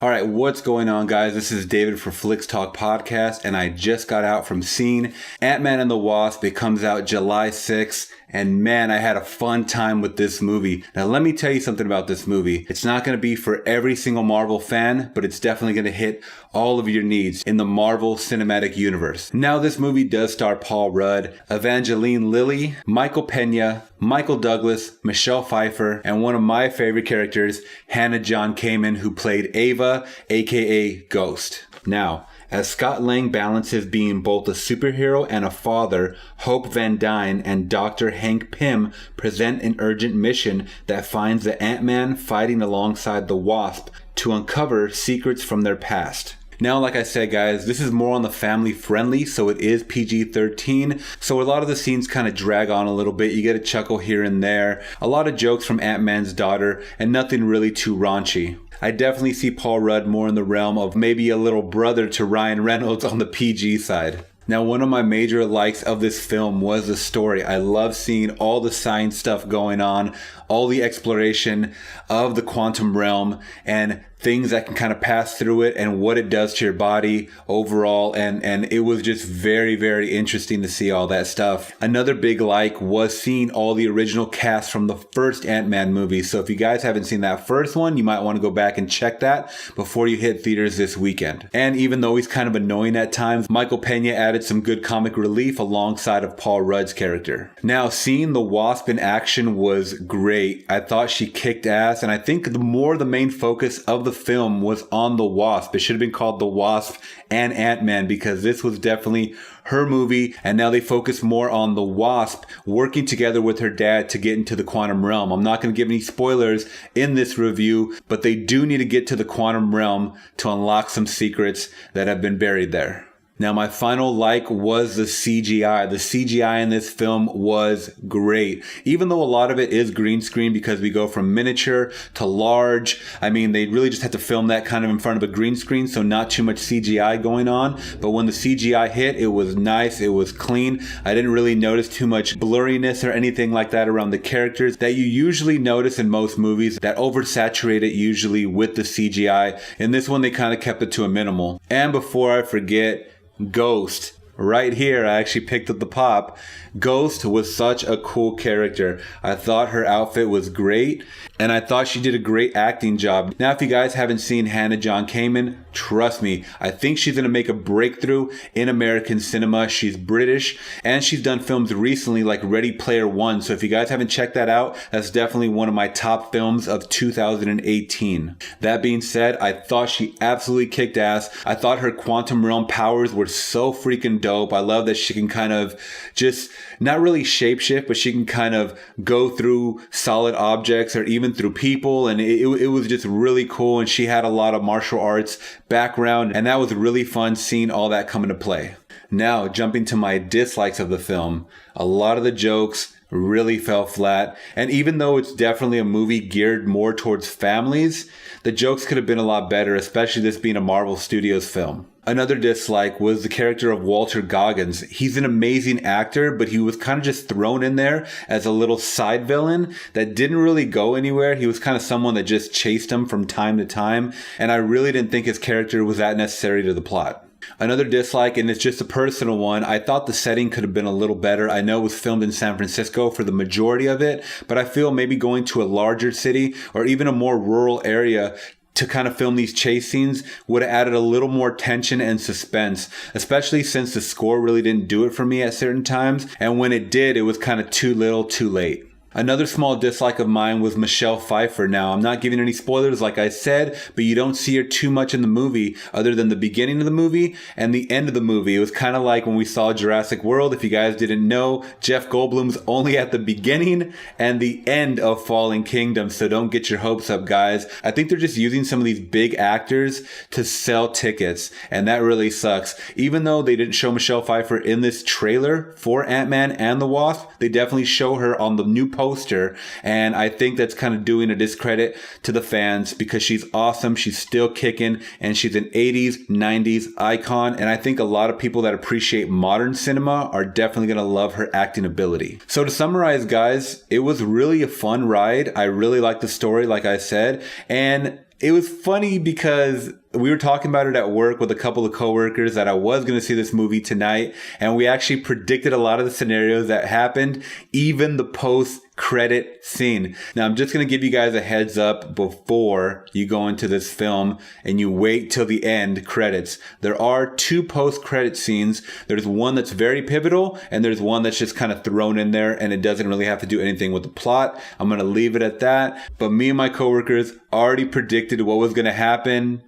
All right, what's going on, guys? This is David for Flix Talk Podcast, and I just got out from seeing Ant-Man and the Wasp. It comes out July 6th, and man, I had a fun time with this movie. Now, let me tell you something about this movie. It's not going to be for every single Marvel fan, but it's definitely going to hit all of your needs in the Marvel Cinematic Universe. Now, this movie does star Paul Rudd, Evangeline Lilly, Michael Peña, Michael Douglas, Michelle Pfeiffer, and one of my favorite characters, John-Kamen, who played Ava, aka Ghost. Now, as Scott Lang balances being both a superhero and a father, Hope Van Dyne and Dr. Hank Pym present an urgent mission that finds the Ant-Man fighting alongside the Wasp to uncover secrets from their past. Now, like I said, guys, this is more on the family friendly, so it is PG-13. So a lot of the scenes kind of drag on a little bit. You get a chuckle here and there. A lot of jokes from Ant-Man's daughter, and nothing really too raunchy. I definitely see Paul Rudd more in the realm of maybe a little brother to Ryan Reynolds on the PG side. Now, one of my major likes of this film was the story. I love seeing all the science stuff going on, all the exploration of the quantum realm and things that can kind of pass through it and what it does to your body overall. And it was just very, very interesting to see all that stuff. Another big like was seeing all the original cast from the first Ant-Man movie. So if you guys haven't seen that first one, you might want to go back and check that before you hit theaters this weekend. And even though he's kind of annoying at times, Michael Peña added some good comic relief alongside of Paul Rudd's character. Now, seeing the Wasp in action was great. I thought she kicked ass, and I think the main focus of the film was on the Wasp. It should have been called The Wasp and Ant-Man, because this was definitely her movie, and now they focus more on the Wasp working together with her dad to get into the quantum realm. I'm not going to give any spoilers in this review, but they do need to get to the quantum realm to unlock some secrets that have been buried there. Now, my final like was the CGI. The CGI in this film was great. Even though a lot of it is green screen because we go from miniature to large. I mean, they really just had to film that kind of in front of a green screen, so not too much CGI going on. But when the CGI hit, it was nice. It was clean. I didn't really notice too much blurriness or anything like that around the characters that you usually notice in most movies that oversaturate it usually with the CGI. In this one, they kind of kept it to a minimal. And before I forget, Ghost. Right here, I actually picked up the pop. Ghost was such a cool character. I thought her outfit was great, and I thought she did a great acting job. Now, if you guys haven't seen John-Kamen, trust me, I think she's going to make a breakthrough in American cinema. She's British, and she's done films recently like Ready Player One. So if you guys haven't checked that out, that's definitely one of my top films of 2018. That being said, I thought she absolutely kicked ass. I thought her quantum realm powers were so freaking dope. I love that she can kind of just not really shapeshift, but she can kind of go through solid objects or even through people. And it was just really cool. And she had a lot of martial arts background. And that was really fun seeing all that come into play. Now, jumping to my dislikes of the film, a lot of the jokes really fell flat. And even though it's definitely a movie geared more towards families, the jokes could have been a lot better, especially this being a Marvel Studios film. Another dislike was the character of Walter Goggins. He's an amazing actor, but he was kind of just thrown in there as a little side villain that didn't really go anywhere. He was kind of someone that just chased him from time to time, and I really didn't think his character was that necessary to the plot. Another dislike, and it's just a personal one, I thought the setting could have been a little better. I know it was filmed in San Francisco for the majority of it, but I feel maybe going to a larger city or even a more rural area to kind of film these chase scenes would have added a little more tension and suspense, especially since the score really didn't do it for me at certain times. And when it did, it was kind of too little, too late. Another small dislike of mine was Michelle Pfeiffer. Now, I'm not giving any spoilers like I said, but you don't see her too much in the movie other than the beginning of the movie and the end of the movie. It was kind of like when we saw Jurassic World. If you guys didn't know, Jeff Goldblum's only at the beginning and the end of Fallen Kingdom, so don't get your hopes up, guys. I think they're just using some of these big actors to sell tickets, and that really sucks. Even though they didn't show Michelle Pfeiffer in this trailer for Ant-Man and the Wasp, they definitely show her on the new poster, and I think that's kind of doing a discredit to the fans because she's awesome, she's still kicking, and she's an 80s, 90s icon, and I think a lot of people that appreciate modern cinema are definitely going to love her acting ability. So to summarize, guys, it was really a fun ride. I really liked the story, like I said, and It was funny because we were talking about it at work with a couple of coworkers that I was going to see this movie tonight. And we actually predicted a lot of the scenarios that happened, even the post-credit scene. Now, I'm just going to give you guys a heads up before you go into this film and you wait till the end credits. There are 2 post-credit scenes. There's one that's very pivotal and there's one that's just kind of thrown in there and it doesn't really have to do anything with the plot. I'm going to leave it at that. But me and my coworkers already predicted what was going to happen.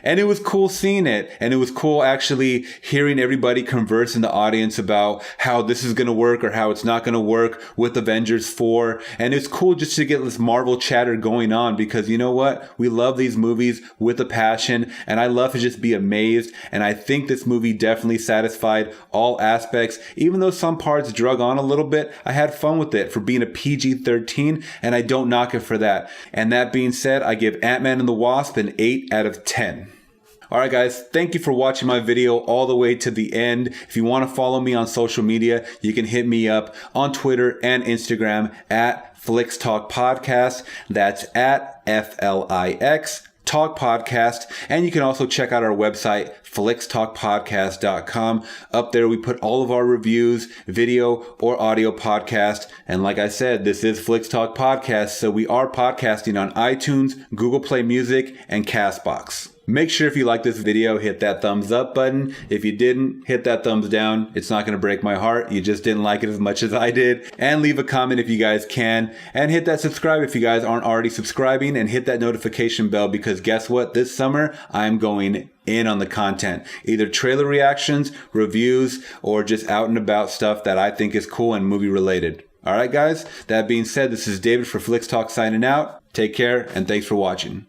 And it was cool seeing it. And it was cool actually hearing everybody converse in the audience about how this is going to work or how it's not going to work with Avengers 4. And it's cool just to get this Marvel chatter going on because you know what? We love these movies with a passion and I love to just be amazed. And I think this movie definitely satisfied all aspects. Even though some parts drug on a little bit, I had fun with it for being a PG-13 and I don't knock it for that. And that being said, I give Ant-Man and the Wasp an 8 out of 10. Alright guys, thank you for watching my video all the way to the end. If you want to follow me on social media, you can hit me up on Twitter and Instagram at Flix Talk Podcast. That's at FLIX Talk Podcast. And you can also check out our website, flixtalkpodcast.com. Up there we put all of our reviews, video or audio podcast. And like I said, this is Flix Talk Podcast, so we are podcasting on iTunes, Google Play Music, and CastBox. Make sure if you like this video, hit that thumbs up button. If you didn't, hit that thumbs down. It's not going to break my heart. You just didn't like it as much as I did. And leave a comment if you guys can. And hit that subscribe if you guys aren't already subscribing. And hit that notification bell because guess what? This summer, I'm going in on the content. Either trailer reactions, reviews, or just out and about stuff that I think is cool and movie related. Alright guys, that being said, this is David for Flix Talk signing out. Take care and thanks for watching.